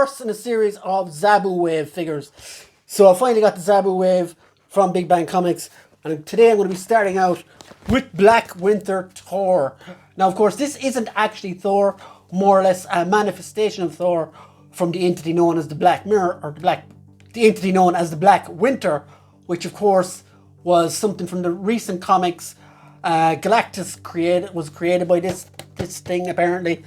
first in a series of Zabu Wave figures. So I finally got the Zabu Wave from Big Bang Comics, and today I'm going to be starting out with Black Winter Thor. Now, of course, this isn't actually Thor, more or less a manifestation of Thor from the entity known as the Black Mirror, or the entity known as the Black Winter, which of course was something from the recent comics. Galactus was created by this thing apparently,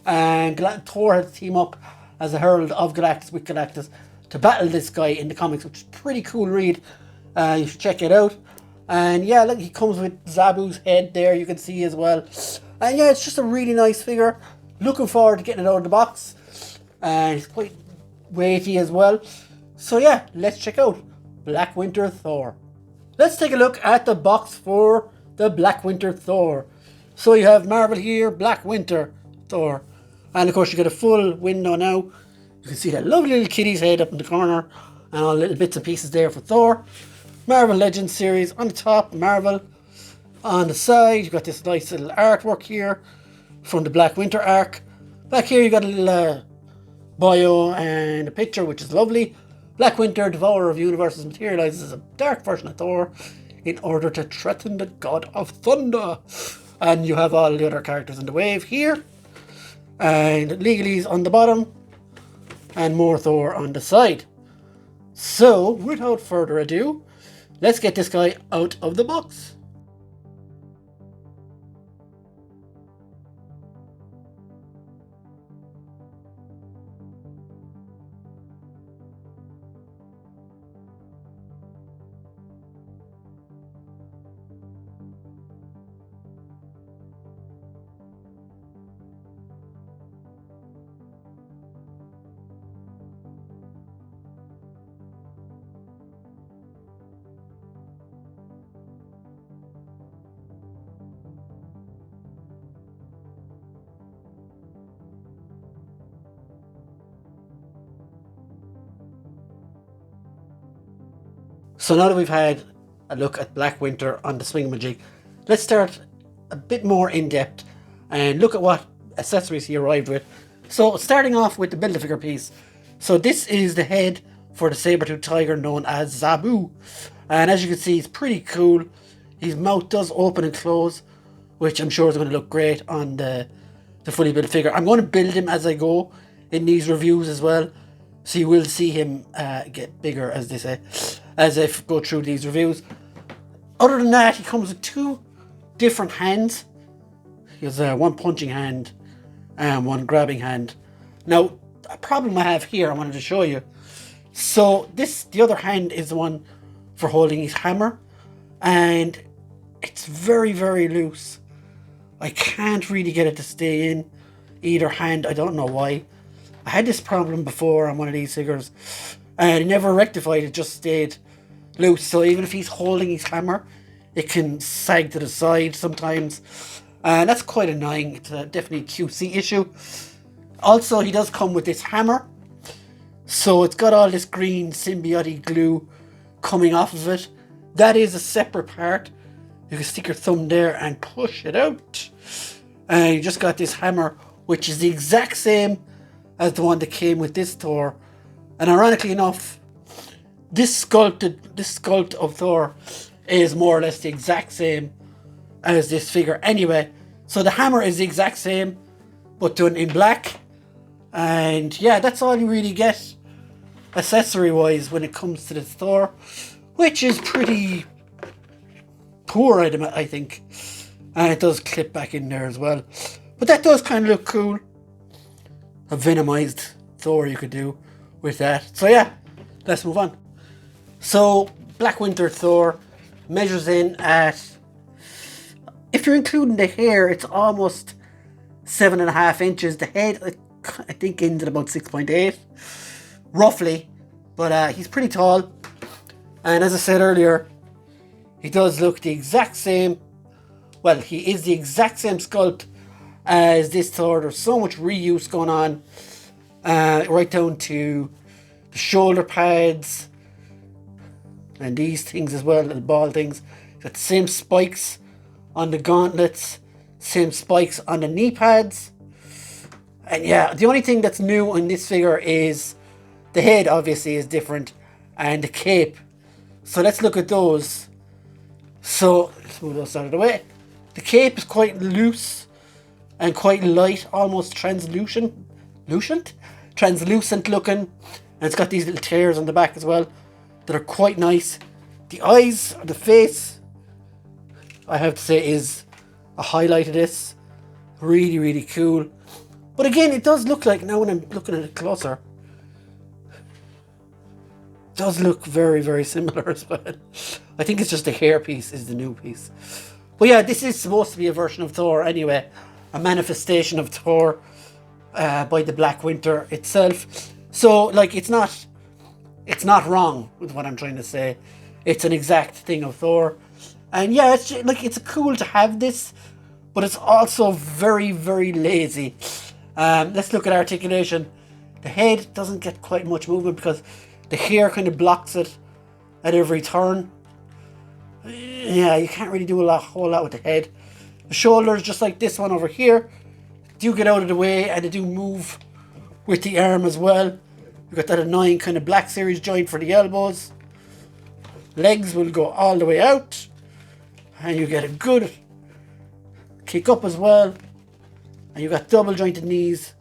and Thor had to team up as a herald of Galactus with Galactus to battle this guy in the comics, which is a pretty cool read. You should check it out. And yeah, look, he comes with Zabu's head there, you can see as well. And yeah, it's just a really nice figure. Looking forward to getting it out of the box. And it's quite weighty as well. So yeah, let's check out Black Winter Thor. Let's take a look at the box for the Black Winter Thor. So you have Marvel here, Black Winter Thor. And of course you get a full window now. You can see that lovely little kitty's head up in the corner. And all the little bits and pieces there for Thor. Marvel Legends series on the top, Marvel. On the side, you've got this nice little artwork here from the Black Winter arc. Back here you got a little bio and a picture, which is lovely. Black Winter, devourer of universes, materializes as a dark version of Thor in order to threaten the god of thunder. And you have all the other characters in the wave here. And legalese on the bottom. And more Thor on the side. So, without further ado, let's get this guy out of the box. So now that we've had a look at Black Winter on the Swingamajig, let's start a bit more in depth and look at what accessories he arrived with. So starting off with the Build-A-Figure piece. So this is the head for the saber-toothed tiger known as Zabu. And as you can see, he's pretty cool. His mouth does open and close, which I'm sure is going to look great on the fully built figure. I'm going to build him as I go in these reviews as well. So you will see him get bigger, as they say, as I go through these reviews. Other than that, he comes with two different hands. He has one punching hand and one grabbing hand. Now, a problem I have here, I wanted to show you. So the other hand is the one for holding his hammer. And it's very, very loose. I can't really get it to stay in either hand. I don't know why. I had this problem before on one of these figures and it never rectified, it just stayed loose. So even if he's holding his hammer, it can sag to the side sometimes. And that's quite annoying. It's definitely a QC issue. Also, he does come with this hammer. So it's got all this green symbiotic glue coming off of it. That is a separate part. You can stick your thumb there and push it out. And you just got this hammer, which is the exact same as the one that came with this Thor. And ironically enough, this sculpt of Thor is more or less the exact same as this figure anyway. So the hammer is the exact same, but done in black. And yeah, that's all you really get accessory wise when it comes to this Thor, which is pretty poor, I think. And it does clip back in there as well. But that does kind of look cool. A venomized Thor you could do with that. So yeah, let's move on. So Black Winter Thor measures in at, if you're including the hair, it's almost 7.5 inches. The head, I think, ends at about 6.8, roughly. But he's pretty tall. And as I said earlier, he does look the exact same. Well, he is the exact same sculpt as this Thor. There's so much reuse going on, right down to the shoulder pads and these things as well, little ball things. Got the same spikes on the gauntlets, same spikes on the knee pads, And yeah, the only thing that's new in this figure is the head obviously is different and the cape. So let's look at those. So let's move those out of the way. The cape is quite loose and quite light, almost translucent looking. And it's got these little tears on the back as well that are quite nice. The eyes, the face, I have to say, is a highlight of this. Really, really cool. But again, it does look like, now when I'm looking at it closer, it does look very, very similar as well. I think it's just the hair piece is the new piece. But yeah, this is supposed to be a version of Thor anyway. A manifestation of Thor by the Black Winter itself. So, like, it's not wrong with what I'm trying to say. It's an exact thing of Thor. And yeah, it's like, it's cool to have this, but it's also very, very lazy. Let's look at articulation. The head doesn't get quite much movement because the hair kind of blocks it at every turn. Yeah, you can't really do a whole lot with the head. The shoulders, just like this one over here, do get out of the way and they do move with the arm as well. You've got that annoying kind of Black Series joint for the elbows. Legs will go all the way out. And you get a good kick up as well. And you got double jointed knees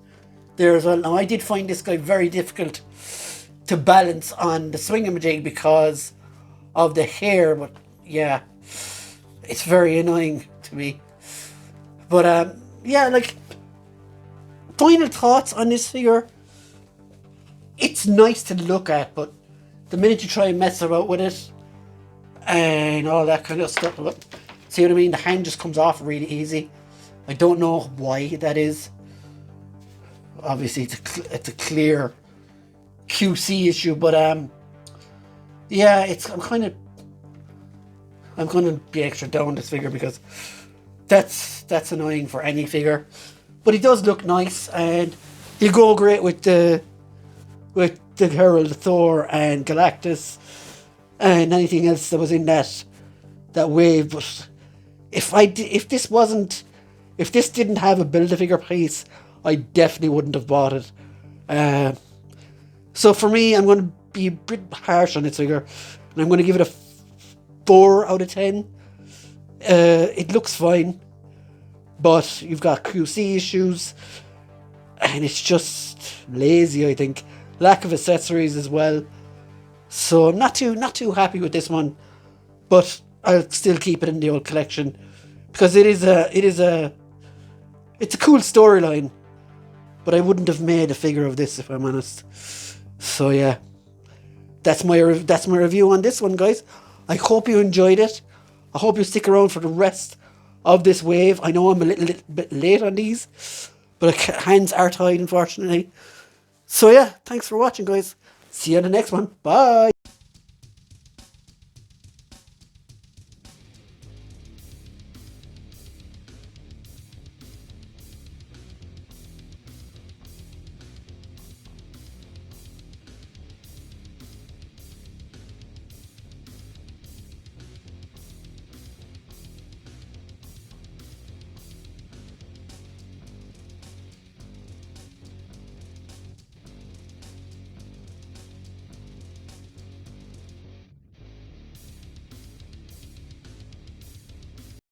there as well. Now I did find this guy very difficult to balance on the swingamajig because of the hair, but yeah, it's very annoying to me. But yeah, like, final thoughts on this figure. It's nice to look at, but the minute you try and mess about with it and all that kind of stuff, look, see what I mean? The hand just comes off really easy. I don't know why that is. Obviously, it's a clear QC issue, but yeah, I'm gonna be extra down on this figure because that's annoying for any figure. But he does look nice, and he'll go great with the Herald, Thor, and Galactus, and anything else that was in that wave. But if this didn't have a Build-A-Figure piece, I definitely wouldn't have bought it. So for me, I'm going to be a bit harsh on this figure, and I'm going to give it a 4 out of 10. It looks fine, but you've got QC issues, and it's just lazy, I think. Lack of accessories as well. So I'm not too happy with this one, but I'll still keep it in the old collection because it's a cool storyline. But I wouldn't have made a figure of this if I'm honest. So yeah, that's my review on this one, guys. I hope you enjoyed it. I hope you stick around for the rest of this wave. I know I'm a little bit late on these, but hands are tied, unfortunately. So yeah, thanks for watching, guys. See you on the next one. Bye.